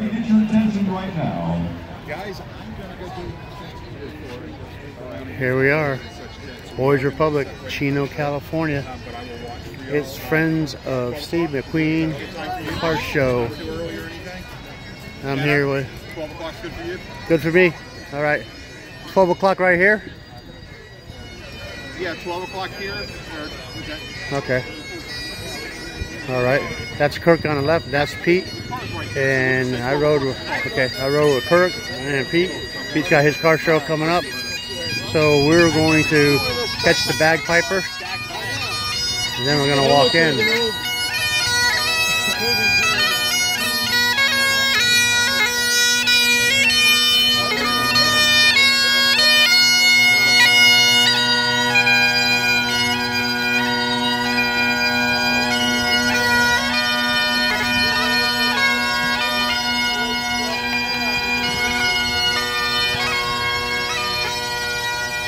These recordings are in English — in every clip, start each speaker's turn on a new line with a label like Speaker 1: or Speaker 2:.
Speaker 1: me get your attention right now.
Speaker 2: Guys, I'm gonna go do.
Speaker 3: Here we are, Boys Republic, Chino, California. It's Friends of Steve McQueen Car Show. I'm here with.
Speaker 2: 12 o'clock's good for you?
Speaker 3: Good for me. All right. 12 o'clock right here?
Speaker 2: Yeah, 12 o'clock here.
Speaker 3: Okay. All right. That's Kirk on the left. That's Pete. And I rode with, I rode with Kirk and Pete. Pete's got his car show coming up. So we're going to catch the bagpiper. And then we're going to walk in.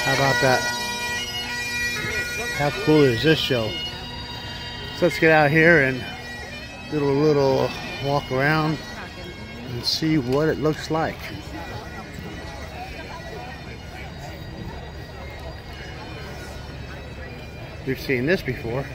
Speaker 3: How about that? How cool is this show? So let's get out here and do a little walk around and see what it looks like. We've seen this before.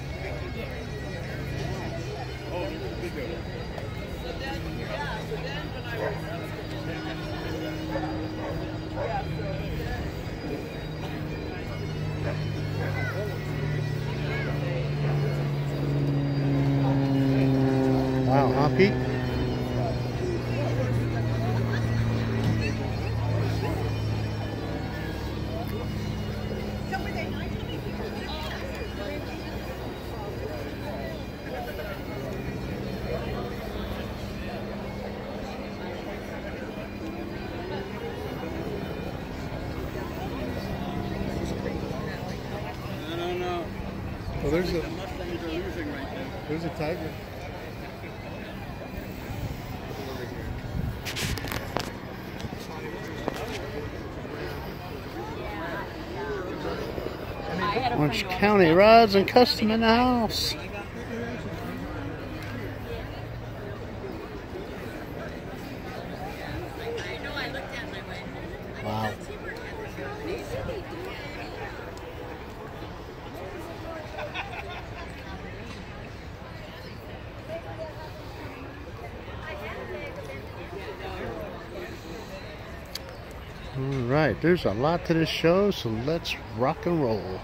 Speaker 3: Wow, huh, Pete?
Speaker 2: Well, there's a tiger.
Speaker 3: Orange County Rods and Custom in the house. Wow. All right, there's a lot to this show, so let's rock and roll.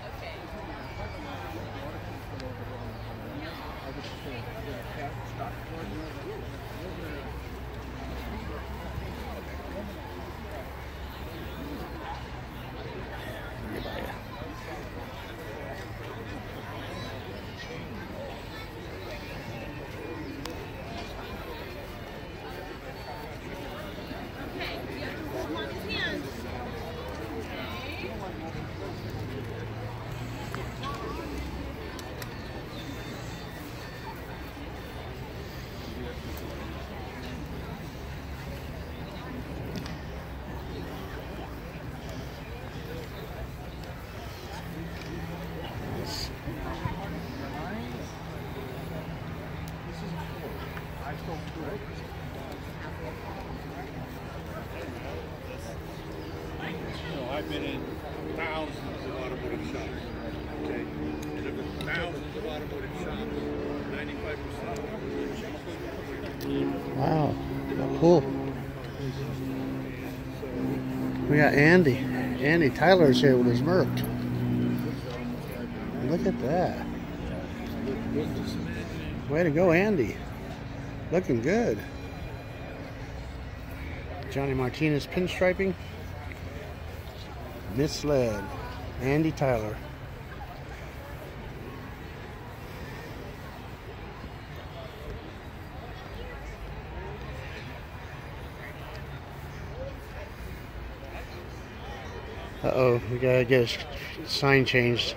Speaker 2: I've been in thousands of automotive shops. Okay, and of the thousands of automotive shops, 95%.
Speaker 3: Wow, cool. We got Andy. Andy Tyler's here with his Merc. Look at that. Way to go, Andy. Looking good. Johnny Martinez pinstriping. Misled. Andy Tyler. Uh-oh, we gotta get a sign changed.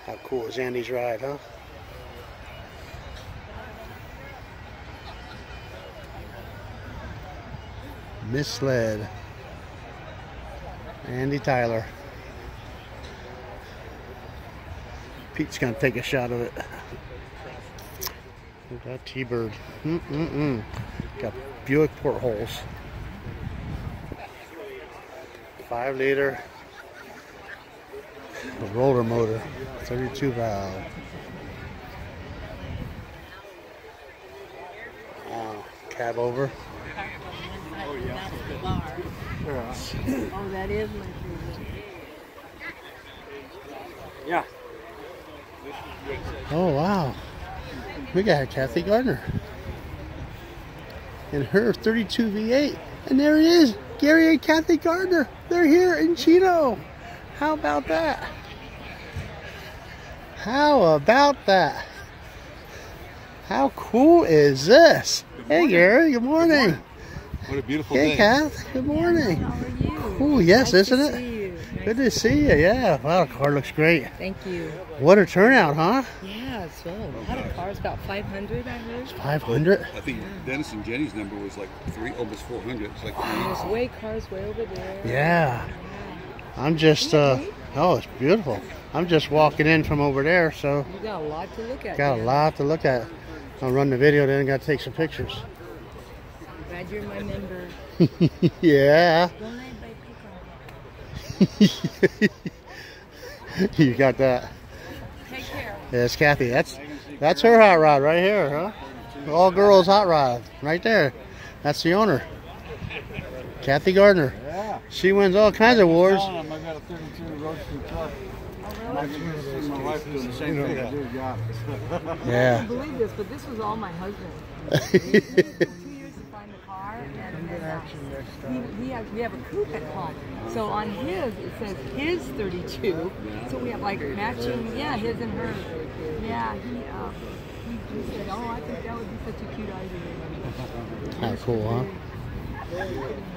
Speaker 3: How cool is Andy's ride, huh? Misled. Andy Tyler. Pete's gonna take a shot of it. Look at that T-Bird. Got Buick portholes. 5 liter. A roller motor. 32 valve. Cab over.
Speaker 4: Oh, that is my favorite.
Speaker 2: Yeah.
Speaker 3: Oh, wow. We got Kathy Gardner. And her 32 V8. And there it is. Gary and Kathy Gardner. They're here in Chino. How about that? How about that? How cool is this? Hey, Gary. Good morning.
Speaker 2: What a beautiful
Speaker 3: Hey,
Speaker 2: day.
Speaker 3: Kath. Good morning.
Speaker 4: How are you?
Speaker 3: Cool. Yes,
Speaker 4: Nice
Speaker 3: isn't
Speaker 4: to
Speaker 3: it?
Speaker 4: see you.
Speaker 3: Good to see you. Yeah. Wow, the car looks great.
Speaker 4: Thank you.
Speaker 3: What a turnout, huh?
Speaker 4: Yeah, so a lot of cars, about 500, I heard.
Speaker 3: 500.
Speaker 2: I think Dennis and Jenny's number was like almost 400. It's like
Speaker 4: There's cars way over there.
Speaker 3: Yeah. I'm just, oh, it's beautiful. I'm just walking in from over there, so
Speaker 4: You got a lot to look at.
Speaker 3: got a
Speaker 4: man.
Speaker 3: lot to look at. I'll run the video, then got to take some pictures.
Speaker 4: Glad you're my member.
Speaker 3: Yeah.
Speaker 4: Don't let anybody pick on.
Speaker 3: You got that.
Speaker 4: Take care.
Speaker 3: Yes, Kathy. That's her hot rod right here, huh? All girls hot rod right there. That's the owner, Kathy Gardner.
Speaker 5: Yeah.
Speaker 3: She wins all kinds of awards.
Speaker 5: I got a 32 roasting truck. My wife doing the same thing I do, yeah.
Speaker 4: I
Speaker 3: Yeah.
Speaker 4: can't believe this, but this was all my husband. It took 2 years to find the car, and then we have a coupe at home. So on his, it says his 32. So we have like matching, yeah, his and hers. Yeah, he said, oh, I think that would be such a cute idea.
Speaker 3: How cool, huh?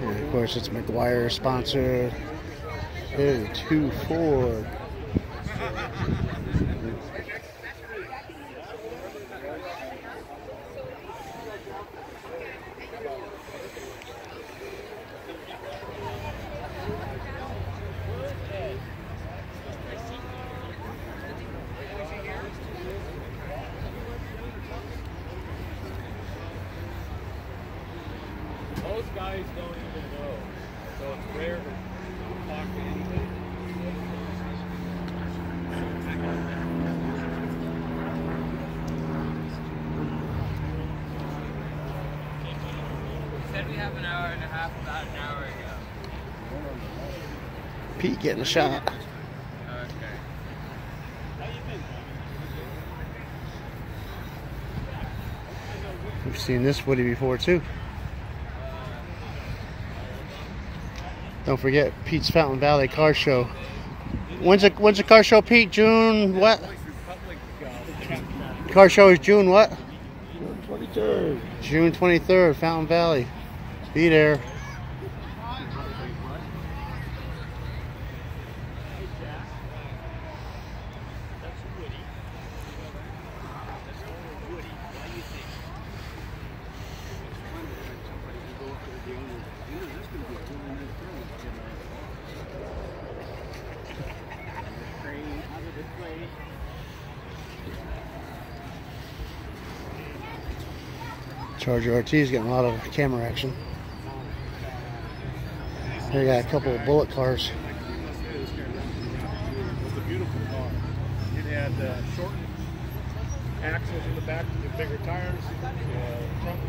Speaker 3: And of course, it's McGuire sponsored. 2 Ford.
Speaker 6: Those guys don't even know, so it's rare to talk to anybody. Said we have an hour and a half about an hour ago.
Speaker 3: Pete getting a shot.
Speaker 6: Okay.
Speaker 3: We've seen this Woody before too. Don't forget Pete's Fountain Valley Car Show. When's the car show, Pete? June what? Car show is June what?
Speaker 5: June 23rd.
Speaker 3: June 23rd, Fountain Valley. Be there. Charger RT's getting a lot of camera action. They got a couple of bullet cars.
Speaker 6: It's a beautiful car. It had shortened axles in the back to get bigger tires. Trunk.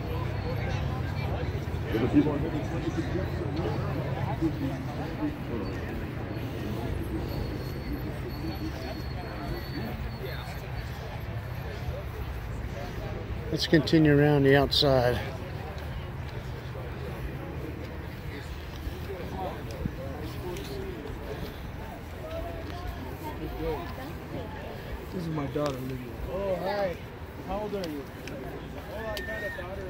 Speaker 3: Let's continue around the outside.
Speaker 5: This is my daughter, Lydia.
Speaker 6: Oh, hi. How old are you? Oh, I got a daughter.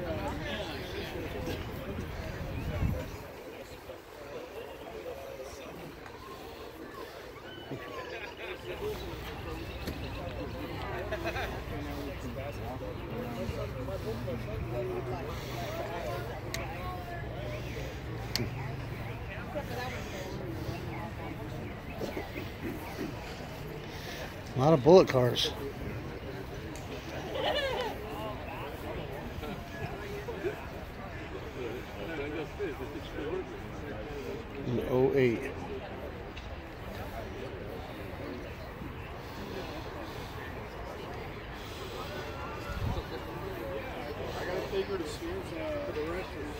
Speaker 3: A lot of bullet cars. In 08.
Speaker 6: I gotta take her to the restroom.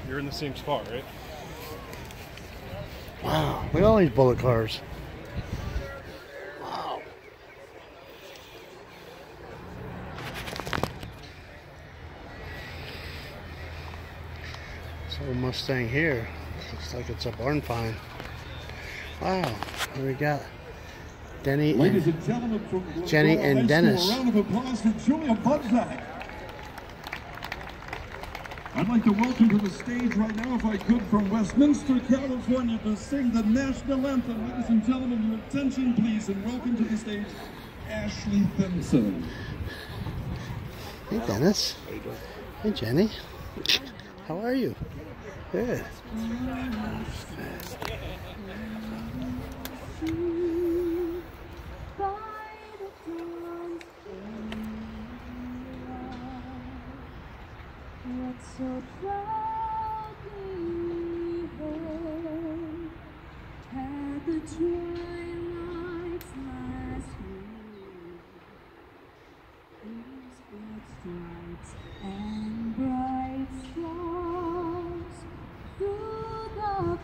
Speaker 6: You're in the same spot, right?
Speaker 3: Wow, look at all these bullet cars. Wow. So Mustang here. Looks like it's a barn find. Wow. Here we got Denny
Speaker 1: Ladies
Speaker 3: and
Speaker 1: and gentlemen from
Speaker 3: Jenny
Speaker 1: Glendora
Speaker 3: and
Speaker 1: High
Speaker 3: Dennis.
Speaker 1: School, a round of applause for Julia Budzak. I'd like to welcome to the stage right now, if I could, from Westminster, California, to sing the national anthem. Ladies and gentlemen, your attention, please, and welcome to the stage, Ashley Simpson.
Speaker 3: Hey Dennis. Hey Jenny. How are you? Good.
Speaker 7: So proudly held at the twilight's last gleam, these bright stripes and bright stars through the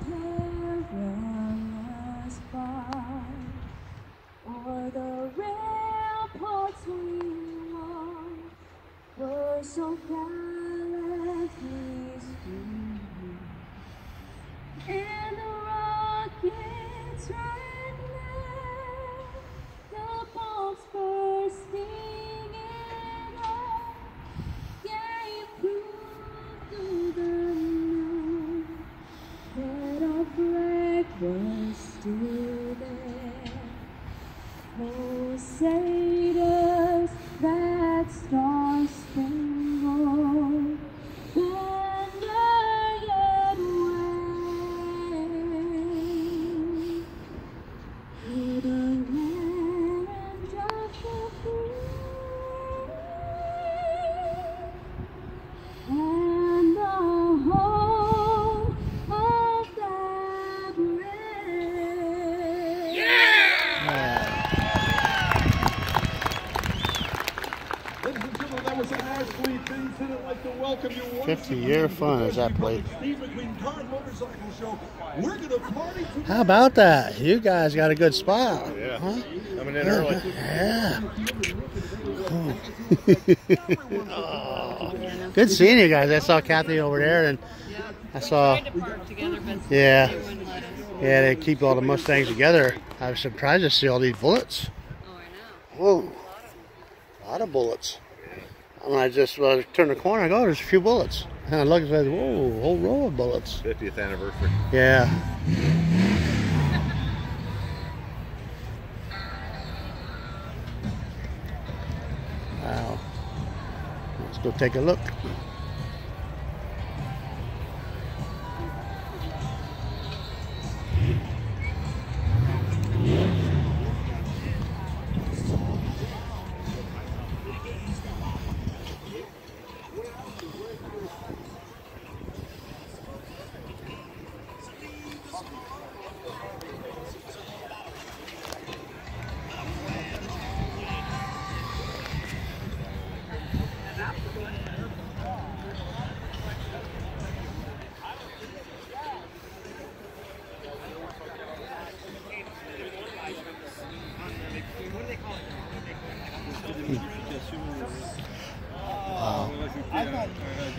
Speaker 7: perilous fight, o'er the ramparts we won, were so gallantly streaming, and the rockets right there, the bombs bursting in air, gave proof to the night that our flag was still there. Crusaders, that star-spangled banner yet wave, through the land of the free and the home of the brave.
Speaker 1: Ladies and gentlemen, that was an Ashley Simpson. I'd like to welcome you once
Speaker 3: 50-year fun is that plate.
Speaker 1: Steve McQueen Car and Motorcycle Show. We're going to party tonight.
Speaker 3: How about that? You guys got a good spot.
Speaker 6: Yeah.
Speaker 3: Huh?
Speaker 6: Coming in early.
Speaker 3: Yeah. Oh. Good seeing you guys. I saw Kathy over there, and I saw. Yeah. Yeah, they keep all the Mustangs together. I was surprised to see all these bullets. Whoa. A lot of bullets. When I just turned the corner, I go, oh, there's a few bullets. And I look and said, whoa, a whole row of bullets.
Speaker 6: 50th anniversary.
Speaker 3: Yeah. Wow. Let's go take a look.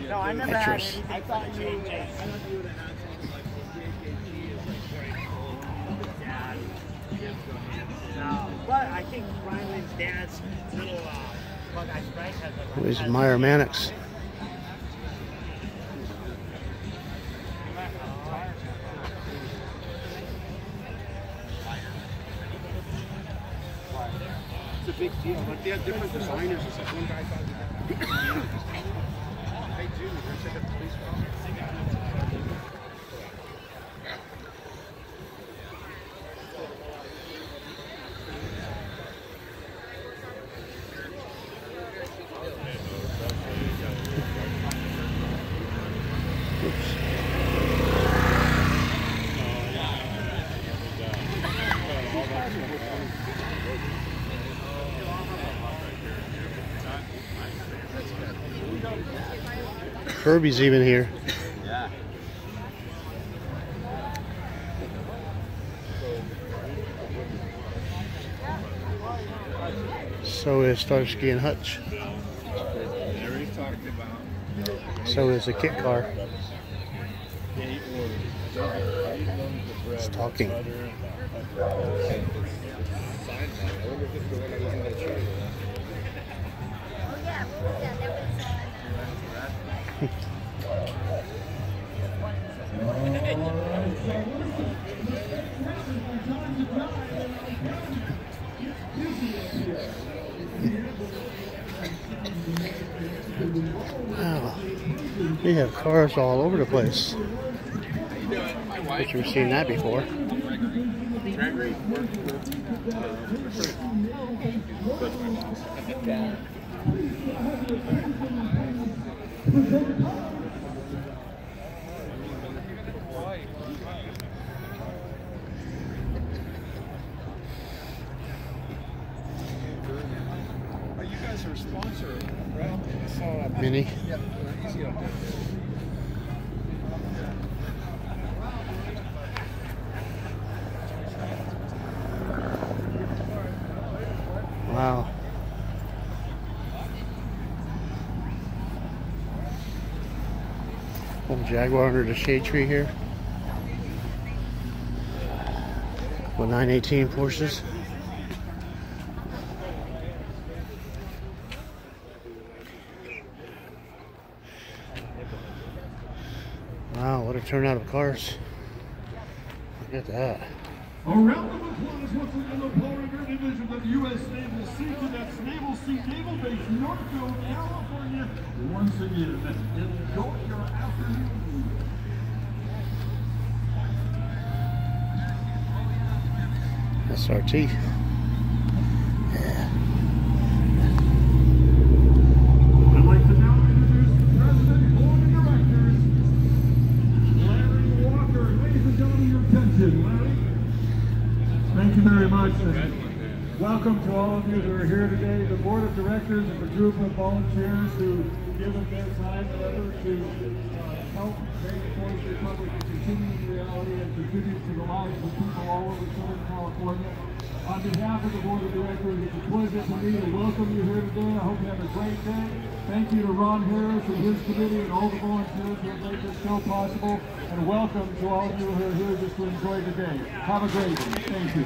Speaker 8: No, I never
Speaker 3: Pictures.
Speaker 8: had any. I thought you would have had something. No, but I think Ryland's dad's little Bug-Eyed Frank has a.
Speaker 3: Where's Meyer Mannix?
Speaker 6: It's a big deal, but they have different designers. It's like one guy thought
Speaker 3: Kirby's even here.
Speaker 5: Yeah.
Speaker 3: So is Starsky and Hutch. So is the kit car. It's talking. Wow, we have cars all over the place. But you've seen that before.
Speaker 6: You guys are a sponsor, right?
Speaker 3: Mini. Wow. Old Jaguar under the shade tree here. With 918 Porsches. Wow, what a turnout of cars. Look at that.
Speaker 1: A round of applause once again, the Paul Revere division of the U.S. Naval Sea Cadets, Naval Sea Naval Base, Northfield, California. Once again, enjoy your afternoon.
Speaker 3: SRT.
Speaker 1: I'd like to now introduce the President, Board of Directors, Larry Walker. Ladies and gentlemen, your attention. Larry. Thank you very much. And welcome to all of you who are here today. The Board of Directors is a group of volunteers who give of their time and effort to help make the Forest Republic a continuing reality and contribute to the lives of people all over Southern California. On behalf of the Board of Directors, it's a pleasure for me to welcome you here today. I hope you have a great day. Thank you to Ron Harris and his committee and all the volunteers who have made this show possible. And welcome to all of you who are here just to enjoy the day. Have a great day. Thank you.